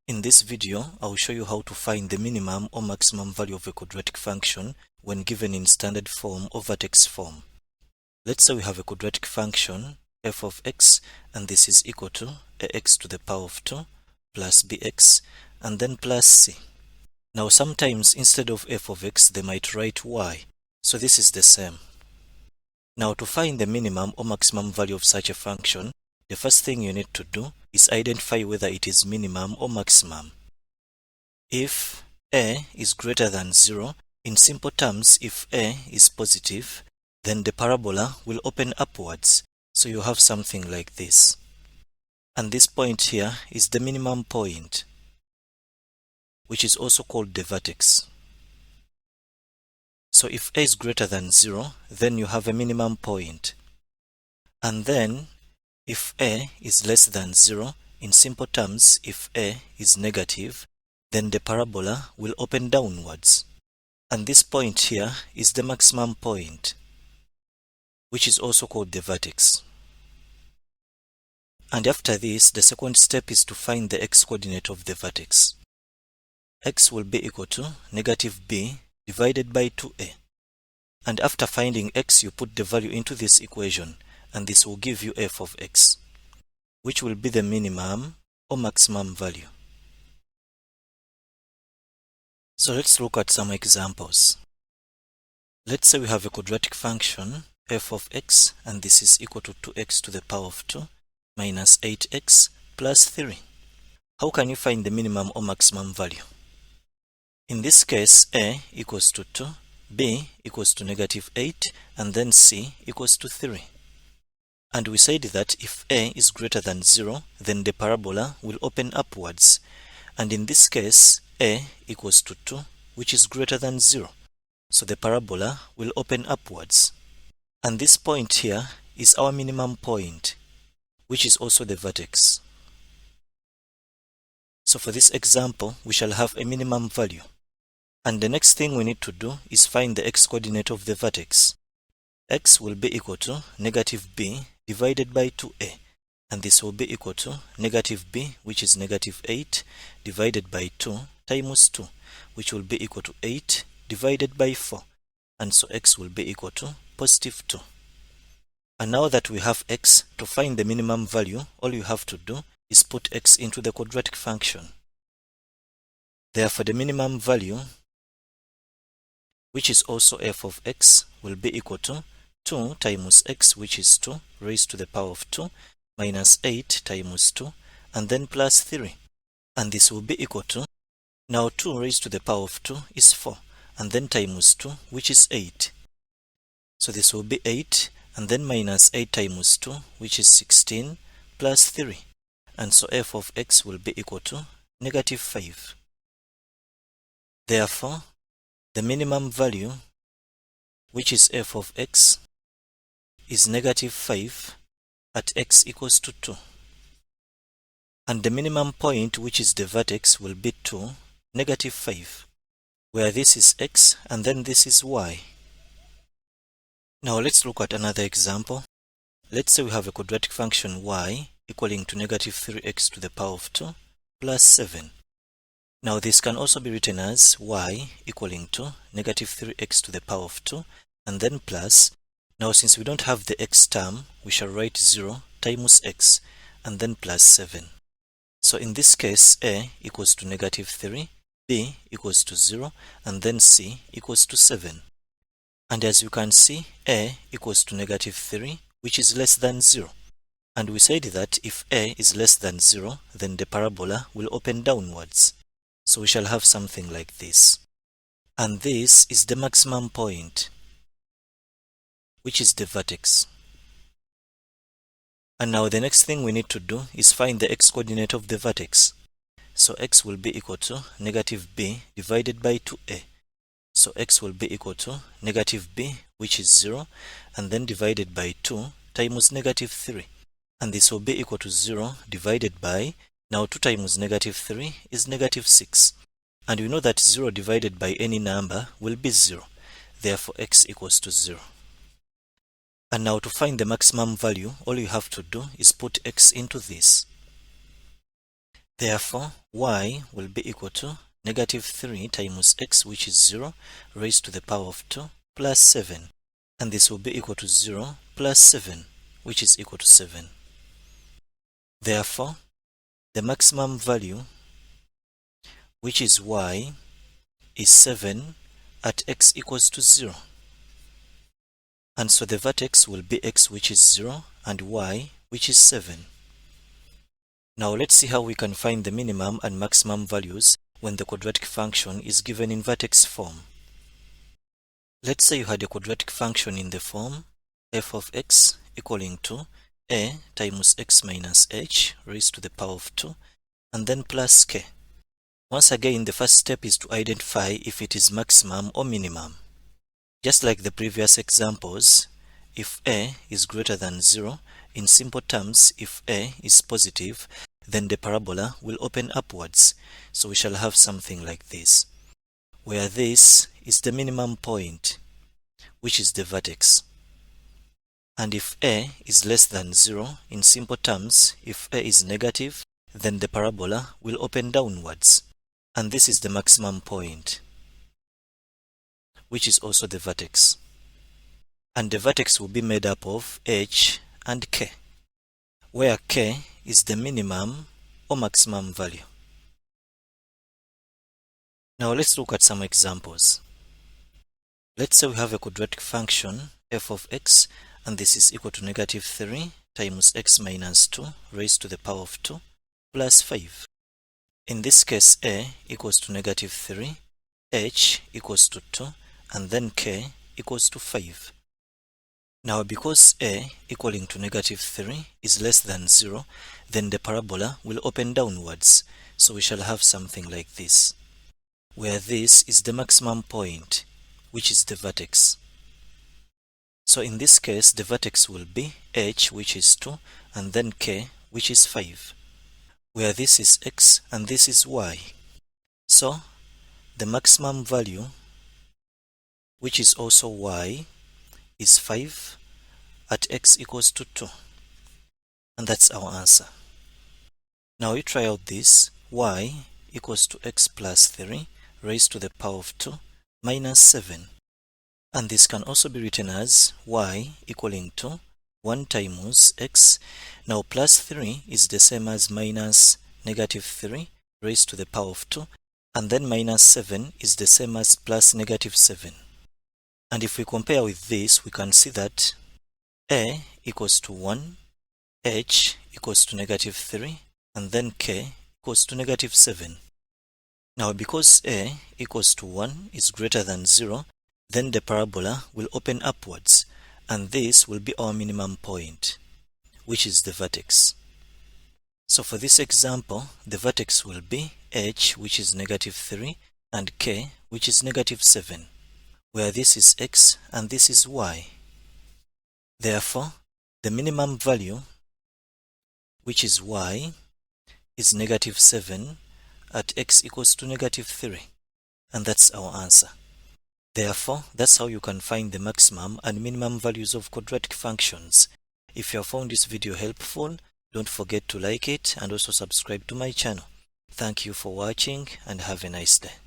In this video, I will show you how to find the minimum or maximum value of a quadratic function when given in standard form or vertex form. Let's say we have a quadratic function f of x, and this is equal to ax to the power of 2 plus bx and then plus c. Now sometimes instead of f of x they might write y, so this is the same. Now to find the minimum or maximum value of such a function, the first thing you need to do is identify whether it is minimum or maximum. If a is greater than 0, in simple terms, if a is positive, then the parabola will open upwards, so you have something like this. And this point here is the minimum point, which is also called the vertex. So if a is greater than 0, then you have a minimum point. And then if a is less than 0, in simple terms, if a is negative, then the parabola will open downwards. And this point here is the maximum point, which is also called the vertex. And after this, the second step is to find the x-coordinate of the vertex. X will be equal to negative b divided by 2a. And after finding x, you put the value into this equation, and this will give you f of x, which will be the minimum or maximum value. So let's look at some examples. Let's say we have a quadratic function f of x, and this is equal to 2x to the power of 2 minus 8x plus 3. How can you find the minimum or maximum value? In this case, a equals to 2, b equals to negative 8, and then c equals to 3. And we said that if a is greater than 0, then the parabola will open upwards. And in this case, a equals to 2, which is greater than 0. So the parabola will open upwards. And this point here is our minimum point, which is also the vertex. So for this example, we shall have a minimum value. And the next thing we need to do is find the x-coordinate of the vertex. X will be equal to negative b divided by 2a. And this will be equal to negative b, which is negative 8, divided by 2 times 2, which will be equal to 8 divided by 4. And so x will be equal to positive 2. And now that we have x, to find the minimum value, all you have to do is put x into the quadratic function. Therefore, the minimum value, which is also f of x, will be equal to 2 times x, which is 2 raised to the power of 2, minus 8 times 2, and then plus 3. And this will be equal to, now 2 raised to the power of 2 is 4, and then times 2, which is 8. So this will be 8, and then minus 8 times 2, which is 16, plus 3. And so f of x will be equal to negative 5. Therefore, the minimum value, which is f of x, is negative 5 at x equals to 2. And the minimum point, which is the vertex, will be 2, negative 5, where this is x and then this is y. Now let's look at another example. Let's say we have a quadratic function y equaling to negative 3x to the power of 2 plus 7. Now this can also be written as y equaling to negative 3x to the power of 2 and then plus. Now since we don't have the x term, we shall write 0 times x and then plus 7. So in this case, a equals to negative 3, b equals to 0, and then c equals to 7. And as you can see, a equals to negative 3, which is less than 0. And we said that if a is less than 0, then the parabola will open downwards. So we shall have something like this. And this is the maximum point, which is the vertex. And now the next thing we need to do is find the x-coordinate of the vertex. So x will be equal to negative b divided by 2a. So x will be equal to negative b, which is 0, and then divided by 2 times negative 3. And this will be equal to 0 divided by, now 2 times negative 3 is negative 6. And we know that 0 divided by any number will be 0. Therefore, x equals to 0. And now to find the maximum value, all you have to do is put x into this. Therefore, y will be equal to negative 3 times x, which is 0, raised to the power of 2, plus 7. And this will be equal to 0 plus 7, which is equal to 7. Therefore, the maximum value, which is y, is 7 at x equals to 0. And so the vertex will be x, which is 0, and y, which is 7. Now let's see how we can find the minimum and maximum values when the quadratic function is given in vertex form. Let's say you had a quadratic function in the form f of x equaling to a times x minus h raised to the power of 2, and then plus k. Once again, the first step is to identify if it is maximum or minimum. Just like the previous examples, if a is greater than 0, in simple terms, if a is positive, then the parabola will open upwards. So we shall have something like this, where this is the minimum point, which is the vertex. And if a is less than 0, in simple terms, if a is negative, then the parabola will open downwards. And this is the maximum point, which is also the vertex. And the vertex will be made up of h and k, where k is the minimum or maximum value. Now let's look at some examples. Let's say we have a quadratic function f of x, and this is equal to negative 3 times x minus 2 raised to the power of 2 plus 5. In this case, a equals to negative 3, h equals to 2, and then k equals to 5. Now, because a equaling to negative 3 is less than 0, then the parabola will open downwards. So we shall have something like this, where this is the maximum point, which is the vertex. So in this case, the vertex will be h, which is 2, and then k, which is 5, where this is x and this is y. So the maximum value, which is also y, is 5 at x equals to 2. And that's our answer. Now we try out this. Y equals to x plus 3 raised to the power of 2 minus 7. And this can also be written as y equaling to 1 times x. Now plus 3 is the same as minus negative 3 raised to the power of 2. And then minus 7 is the same as plus negative 7. And if we compare with this, we can see that a equals to 1, h equals to negative 3, and then k equals to negative 7. Now because a equals to 1 is greater than 0, then the parabola will open upwards, and this will be our minimum point, which is the vertex. So for this example, the vertex will be h, which is negative 3, and k, which is negative 7, where this is x and this is y. Therefore, the minimum value, which is y, is negative 7 at x equals to negative 3. And that's our answer. Therefore, that's how you can find the maximum and minimum values of quadratic functions. If you have found this video helpful, don't forget to like it and also subscribe to my channel. Thank you for watching and have a nice day.